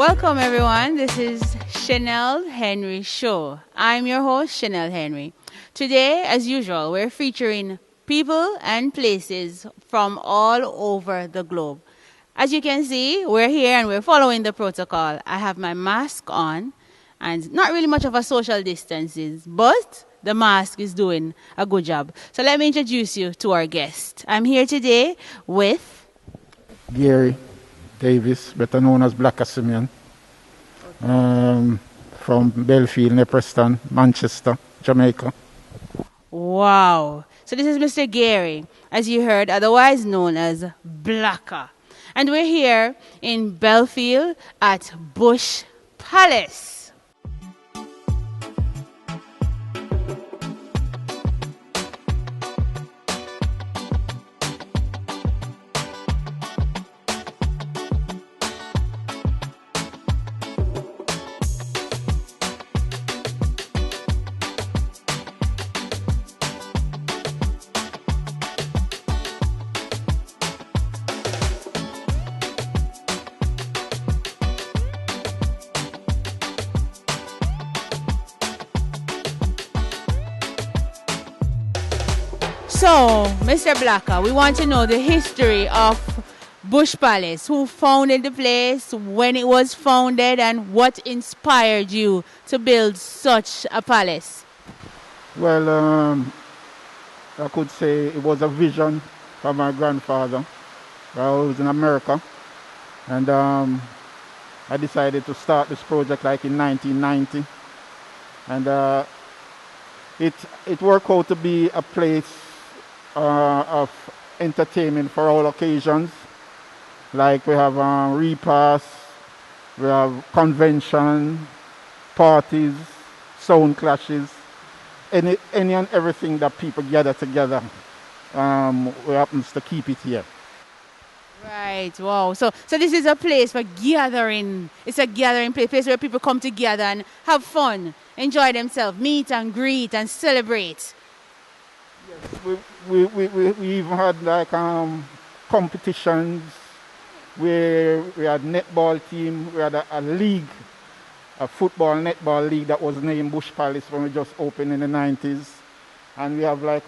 Welcome, everyone. This is Shenel Henry Show. I'm your host, Shenel Henry. Today, as usual, we're featuring people and places from all over the globe. As you can see, we're here and we're following the protocol. I have my mask on and not really much of a social distances, but the mask is doing a good job. So let me introduce you to our guest. I'm here today with Gary Davis, better known as Black Simeon, from Belfield, Preston, Manchester, Jamaica. Wow. So this is Mr. Gary, as you heard, otherwise known as Blacker. And we're here in Belfield at Bush Palace. So, Mr. Blacker, we want to know the history of Bush Palace. Who founded the place, when it was founded, and what inspired you to build such a palace? Well, I could say it was a vision from my grandfather. I was in America, and I decided to start this project like in 1990. And it worked out to be a place of entertainment for all occasions. Like we have repasts, we have convention, parties, sound clashes, any and everything that people gather together. We happens to keep it here. Right, wow. So this is a place for gathering. It's a gathering place where people come together and have fun, enjoy themselves, meet and greet and celebrate. Yes, we even had like competitions where we had netball team, we had a league, a football netball league that was named Bush Palace when we just opened in the 90s. And we have like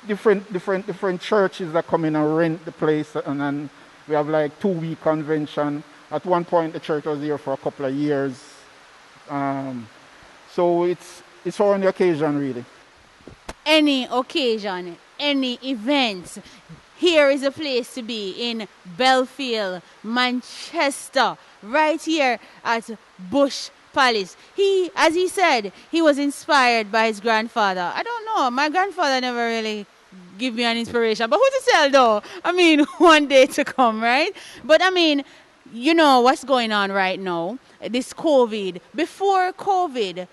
different churches that come in and rent the place, and then we have like 2-week convention. At one point the church was here for a couple of years. So it's for any occasion really. Any occasion, any event, here is a place to be in Belfield, Manchester, right here at Bush Palace. As he said, he was inspired by his grandfather. I don't know, my grandfather never really gave me an inspiration, but who to tell though? I mean, one day to come, right? But I mean, you know what's going on right now, this COVID. Before COVID,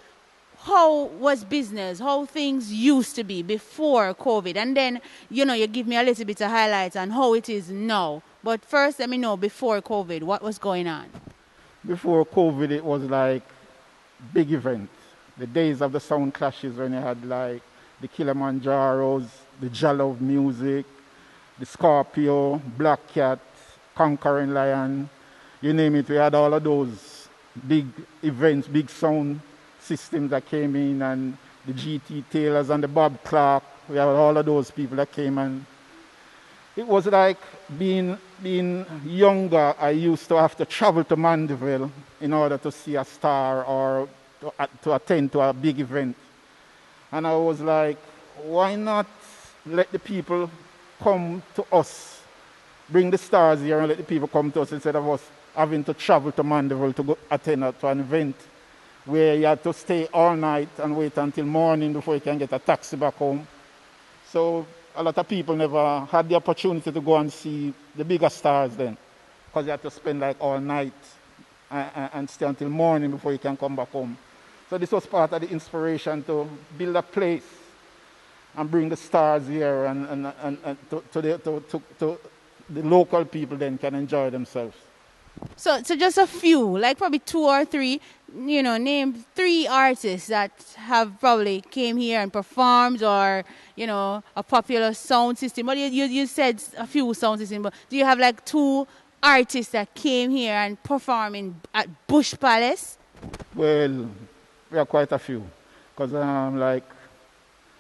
how was business, how things used to be before COVID? And then, you give me a little bit of highlights on how it is now. But first, let me know, before COVID, what was going on? Before COVID, it was like big events. The days of the sound clashes when you had like the Kilimanjaros, the Jalove Music, the Scorpio, Black Cat, Conquering Lion, you name it. We had all of those big events, big sound systems that came in, and the GT Taylors and the Bob Clark. We had all of those people that came, and it was like being younger. I used to have to travel to Mandeville in order to see a star or to attend to a big event. And I was like, why not let the people come to us, bring the stars here and let the people come to us instead of us having to travel to Mandeville to go attend to an event where you had to stay all night and wait until morning before you can get a taxi back home. So a lot of people never had the opportunity to go and see the bigger stars then, because you had to spend like all night and stay until morning before you can come back home. So this was part of the inspiration to build a place and bring the stars here and to the local people then can enjoy themselves. So just a few, like probably 2 or 3, name 3 artists that have probably came here and performed, or, a popular sound system. But you said a few sound systems, but do you have like 2 artists that came here and performing at Bush Palace? Well, we are quite a few. Because like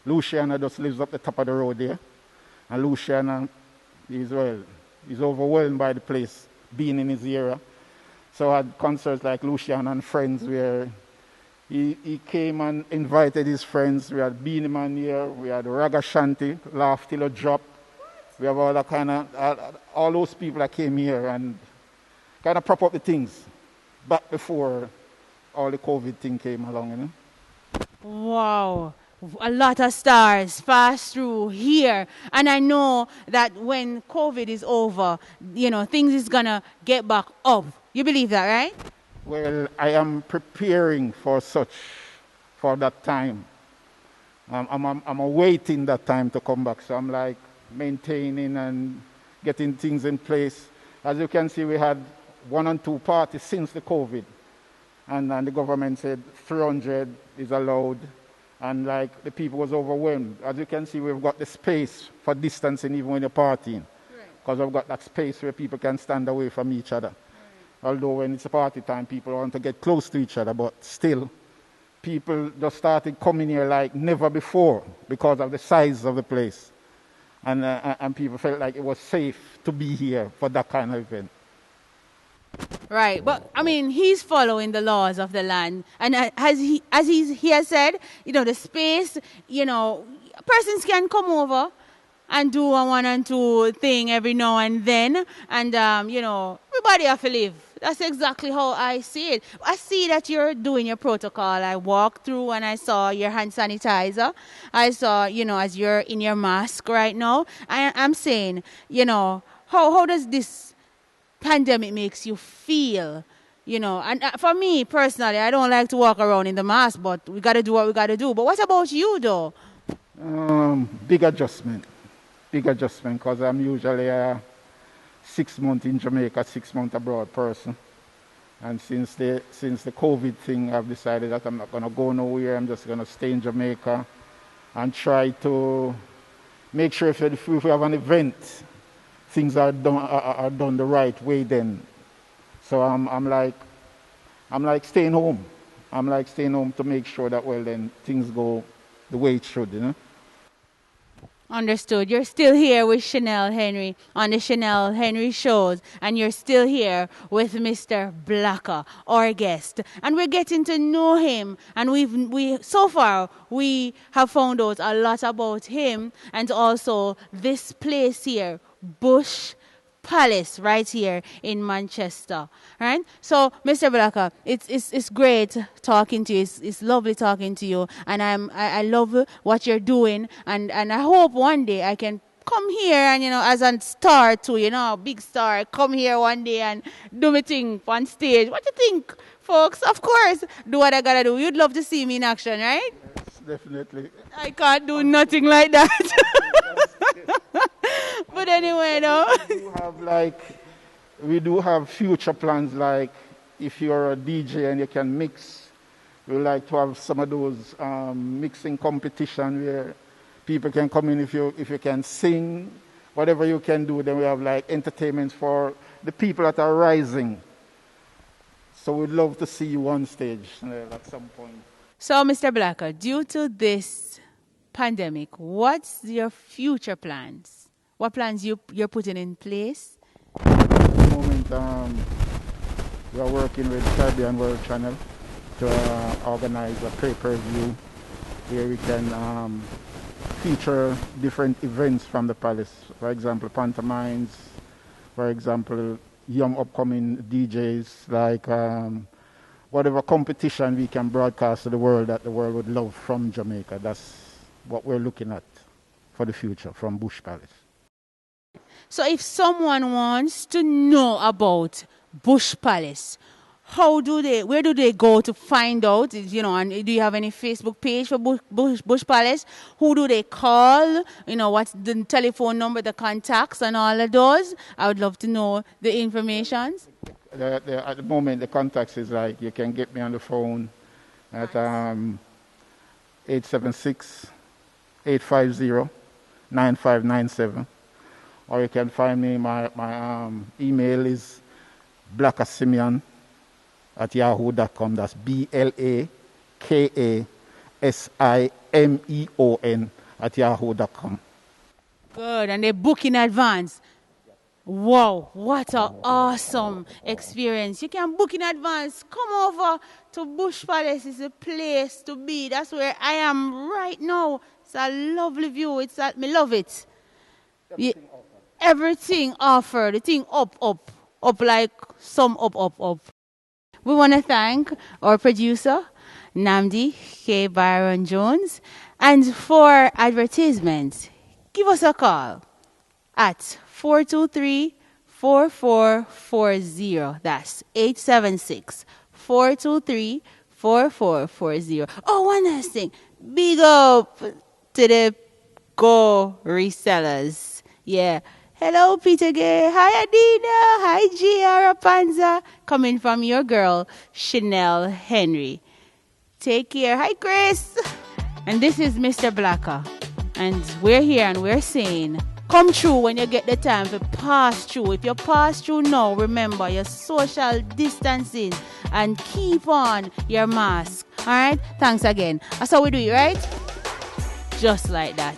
Luciana just lives up the top of the road there. And Luciana he's overwhelmed by the place, being in his era. So I had concerts like Luciana and Friends where he came and invited his friends. We had Beanie Man here, we had Raga Shanti, Laugh Till a Drop. We have all that kind of, all those people that came here and kind of prop up the things back before all the COVID thing came along, you know. Wow. A lot of stars pass through here. And I know that when COVID is over, things is going to get back up. You believe that, right? Well, I am preparing for that time. I'm awaiting that time to come back. So I'm like maintaining and getting things in place. As you can see, we had 1 and 2 parties since the COVID. And the government said 300 is allowed. And like the people was overwhelmed. As you can see, we've got the space for distancing even when you're partying. Because we've got that space where people can stand away from each other. Although when it's a party time, people want to get close to each other. But still, people just started coming here like never before because of the size of the place. And people felt like it was safe to be here for that kind of event. Right, but I mean, he's following the laws of the land, and as he has said, the space, persons can come over and do a 1 and 2 thing every now and then, and everybody have to live. That's exactly how I see it. I see that you're doing your protocol. I walked through and I saw your hand sanitizer. I saw, as you're in your mask right now. I'm saying, how does this pandemic makes you feel, and for me personally, I don't like to walk around in the mask, but we got to do what we got to do. But what about you though? Big adjustment because I'm usually a 6 month in Jamaica, 6 month abroad person, and since the COVID thing, I've decided that I'm not going to go nowhere. I'm just going to stay in Jamaica and try to make sure if we have an event, things are done the right way then. So I'm like staying home. I'm like staying home to make sure that, well, then things go the way it should, Understood. You're still here with Shenel Henry on the Shenel Henry shows, and you're still here with Mr. Blacker, our guest, and we're getting to know him. And so far we have found out a lot about him and also this place here, Bush Palace, right here in Manchester, right? So, Mr. Blacker, it's great talking to you. It's lovely talking to you, and I love what you're doing, and I hope one day I can come here and as a star too, a big star, come here one day and do my thing on stage. What do you think, folks? Of course, do what I gotta do. You'd love to see me in action, right? Yes, definitely. I can't do nothing like that. But anyway, no. We do have future plans, like if you're a DJ and you can mix, we like to have some of those mixing competition where people can come in if you can sing, whatever you can do. Then we have like entertainment for the people that are rising. So we'd love to see you on stage at some point. So, Mr. Blacker, due to this pandemic, what's your future plans? What plans you're putting in place? At the moment, we are working with Caribbean World Channel to organize a pay-per-view where we can feature different events from the palace. For example, pantomimes, for example, young upcoming DJs, like whatever competition we can broadcast to the world that the world would love from Jamaica. That's what we're looking at for the future from Bush Palace. So if someone wants to know about Bush Palace, where do they go to find out? And do you have any Facebook page for Bush Palace? Who do they call? What's the telephone number, the contacts and all of those? I would love to know the information. At the moment, the contacts is like, you can get me on the phone at 876-850-9597. or you can find me. My email is blakasimeon@yahoo.com. That's BLAKASIMEON@yahoo.com. Good, and they book in advance. Wow, what an awesome experience. You can book in advance. Come over to Bush Palace. It's a place to be. That's where I am right now. It's a lovely view. Me love it. Everything offered. The thing up like some up. We want to thank our producer, Namdi K. Byron Jones. And for advertisements, give us a call at 423-4440. That's 876-423-4440. Oh, one last thing. Big up to the Go resellers. Yeah. Hello, Peter Gay. Hi, Adina. Hi, Gia Rapanza. Coming from your girl, Shenel Henry. Take care. Hi, Chris. And this is Mr. Blacker. And we're here and we're saying, come through when you get the time to pass through. If you pass through now, remember your social distancing and keep on your mask. All right? Thanks again. That's how we do it, right? Just like that.